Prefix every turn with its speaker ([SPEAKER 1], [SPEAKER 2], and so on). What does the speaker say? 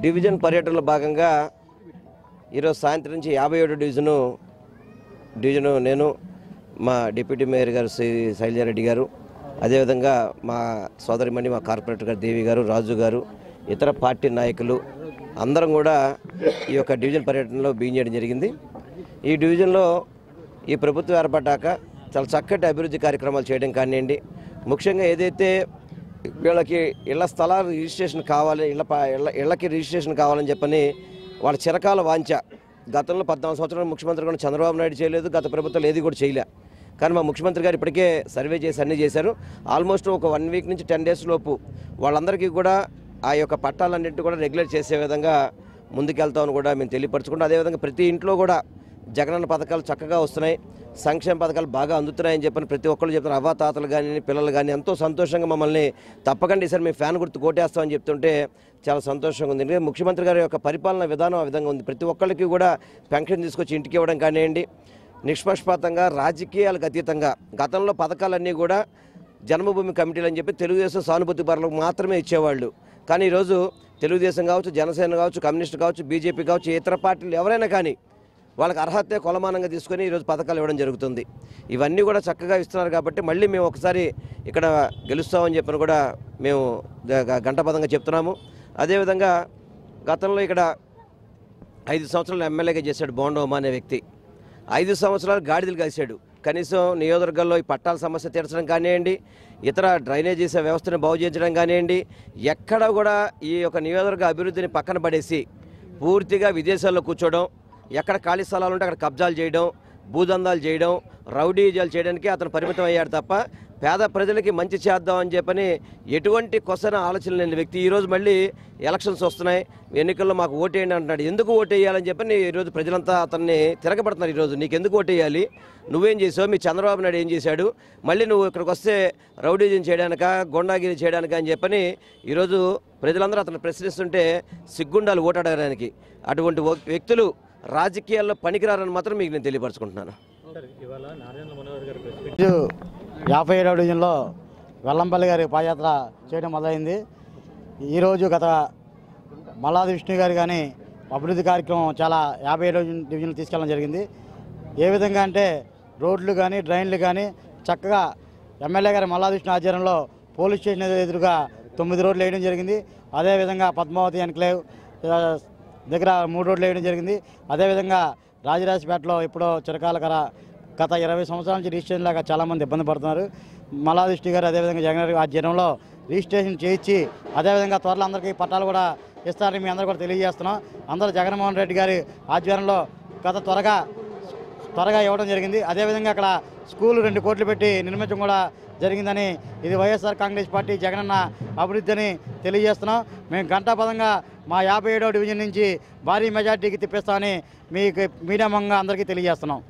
[SPEAKER 1] Division పర్యటనలో భాగంగా ఈరోజు సాయంత్రం నుంచి 57వ డివిజను నేను మా డిప్యూటీ మేయర్ గారు శైలజారెడ్డి గారు, అదేవిధంగా మా సోదరిమణి మా కార్పొరేటర్ గారు దేవి గారు, రాజు గారు, ఇతర పార్టీ నాయకులు అందరం కూడా ఈ యొక్క డివిజన్ పర్యటనలో బియ్యం చేయడం జరిగింది. ఈ డివిజన్లో ఈ ప్రభుత్వం ఏర్పడ్డాక చాలా చక్కటి అభివృద్ధి కార్యక్రమాలు చేయడం కానివ్వండి, ముఖ్యంగా ఏదైతే వీళ్ళకి ఇళ్ల స్థలాలు రిజిస్ట్రేషన్ కావాలి, ఇళ్ళకి రిజిస్ట్రేషన్ కావాలని చెప్పని వాళ్ళ చిరకాల వాంఛ. గతంలో 14 సంవత్సరాలు ముఖ్యమంత్రి కూడా చంద్రబాబు నాయుడు చేయలేదు, గత ప్రభుత్వాలు ఏది కూడా చేయలే. కానీ మా ముఖ్యమంత్రి గారు ఇప్పటికే సర్వే చేసి అన్నీ చేశారు. ఆల్మోస్ట్ ఒక 1 వీక్ నుంచి 10 డేస్ లోపు వాళ్ళందరికీ కూడా ఆ యొక్క పట్టాలన్నింటినీ కూడా రెగ్యులేట్ చేసే విధంగా ముందుకెళ్తామని కూడా మేము తెలియపరచుకుంటాం. అదేవిధంగా ప్రతి ఇంట్లో కూడా జగనన్న పథకాలు చక్కగా వస్తున్నాయి, సంక్షేమ పథకాలు బాగా అందుతున్నాయని చెప్పని ప్రతి ఒక్కళ్ళు చెప్తున్నారు. అవ్వాతాతలు కానీ పిల్లలు కానీ ఎంతో సంతోషంగా మమ్మల్ని తప్పకుండా ఈసారి మేము ఫ్యాన్ గుర్తు కోటేస్తామని చెప్తుంటే చాలా సంతోషంగా ఉంది. ముఖ్యమంత్రి గారి యొక్క పరిపాలన విధానం ఆ విధంగా ఉంది. ప్రతి ఒక్కరికి కూడా పెన్షన్ తీసుకొచ్చి ఇంటికి ఇవ్వడం కానివ్వండి, నిష్పక్షపాతంగా రాజకీయాలకు అతీతంగా గతంలో పథకాలన్నీ కూడా జన్మభూమి కమిటీలు అని చెప్పి తెలుగుదేశం సానుభూతి పరులకు మాత్రమే ఇచ్చేవాళ్ళు. కానీ ఈరోజు తెలుగుదేశం కావచ్చు, జనసేన కావచ్చు, కమ్యూనిస్ట్ కావచ్చు, బీజేపీ కావచ్చు, ఇతర పార్టీలు ఎవరైనా కానీ వాళ్ళకి అర్హతే కొలమానంగా తీసుకొని ఈరోజు పథకాలు ఇవ్వడం జరుగుతుంది. ఇవన్నీ కూడా చక్కగా ఇస్తున్నారు కాబట్టి మళ్ళీ మేము ఒకసారి ఇక్కడ గెలుస్తామని చెప్పని కూడా మేము గంటపదంగా చెప్తున్నాము. అదేవిధంగా గతంలో ఇక్కడ 5 సంవత్సరాలు ఎమ్మెల్యేగా చేశాడు బోండోమా అనే వ్యక్తి. 5 సంవత్సరాలు గాడిదలు కాశాడు. కనీసం నియోజకవర్గాల్లో ఈ పట్టాల సమస్య తీర్చడం కానివ్వండి, ఇతర డ్రైనేజీ వ్యవస్థను బాగు చేయించడం కానివ్వండి, ఎక్కడ కూడా ఈ యొక్క నియోజకవర్గ అభివృద్ధిని పక్కన పడేసి పూర్తిగా విదేశాల్లో కూర్చోవడం, ఎక్కడ ఖాళీ స్థలాలు ఉంటే అక్కడ కబ్జాలు చేయడం, భూదందాలు చేయడం, రౌడీజాలు చేయడానికి అతను పరిమితం అయ్యాడు తప్ప పేద ప్రజలకి మంచి చేద్దామని చెప్పని ఎటువంటి కొసన ఆలోచన లేని వ్యక్తి ఈరోజు మళ్ళీ ఎలక్షన్స్ వస్తున్నాయి, ఎన్నికల్లో మాకు ఓటేయండి అంటున్నాడు. ఎందుకు ఓటేయాలని చెప్పని ఈరోజు ప్రజలంతా అతన్ని తిరగబడుతున్నారు. ఈరోజు నీకు ఎందుకు ఓటేయాలి, నువ్వేం చేసావు, మీ చంద్రబాబు నాయుడు ఏం చేశాడు, మళ్ళీ నువ్వు ఇక్కడికి వస్తే రౌడీజం చేయడానిక, గొండాగిరి చేయడానిక అని చెప్పని ఈరోజు ప్రజలందరూ అతను ప్రశ్నిస్తుంటే సిగ్గుండాలు ఓటాడడానికి. అటువంటి వ్యక్తులు రాజకీయాల్లో పనికిరారని మాత్రం మీకు నేను తెలియపరచుకుంటున్నాను.
[SPEAKER 2] 57వ డివిజన్లో వెల్లంపల్లి గారి పాదయాత్ర చేయడం మొదలైంది. ఈరోజు గత మల్లాది విష్ణు గారు కానీ అభివృద్ధి కార్యక్రమం చాలా 57వ డివిజన్లు తీసుకెళ్ళడం జరిగింది. ఏ విధంగా అంటే రోడ్లు కానీ డ్రైన్లు కానీ చక్కగా ఎమ్మెల్యే గారి మల్లాది విష్ణు ఆధ్వర్యంలో పోలీస్ స్టేషన్ ఎదురుగా 9 రోడ్లు వేయడం జరిగింది. అదేవిధంగా పద్మావతి ఎన్క్లేవ్ దగ్గర 3 రోడ్లు వేయడం జరిగింది. అదేవిధంగా రాజరాజపేటలో ఎప్పుడో చిరకాల గత 20 సంవత్సరాల నుంచి రిజిస్ట్రేషన్ లాగా చాలామంది ఇబ్బంది పడుతున్నారు. మల్లాది విష్ణు గారు అదేవిధంగా జగన్ గారి ఆధ్వర్యంలో రిజిస్ట్రేషన్ చేయించి అదేవిధంగా త్వరలో అందరికీ పట్టాలు కూడా ఇస్తారని మీ అందరూ కూడా తెలియజేస్తున్నాం. అందరూ జగన్మోహన్ రెడ్డి గారి ఆధ్వర్యంలో త్వరగా ఇవ్వడం జరిగింది. అదేవిధంగా అక్కడ స్కూల్ 2 కోట్లు పెట్టి నిర్మించడం కూడా జరిగిందని, ఇది వైఎస్ఆర్ కాంగ్రెస్ పార్టీ జగనన్న అభివృద్ధి అని తెలియజేస్తున్నాం. మేము గంటాపదంగా మా 57వ డివిజన్ నుంచి భారీ మెజార్టీకి తిప్పిస్తామని మీకు మీడియా మంగా అందరికీ తెలియజేస్తున్నాం.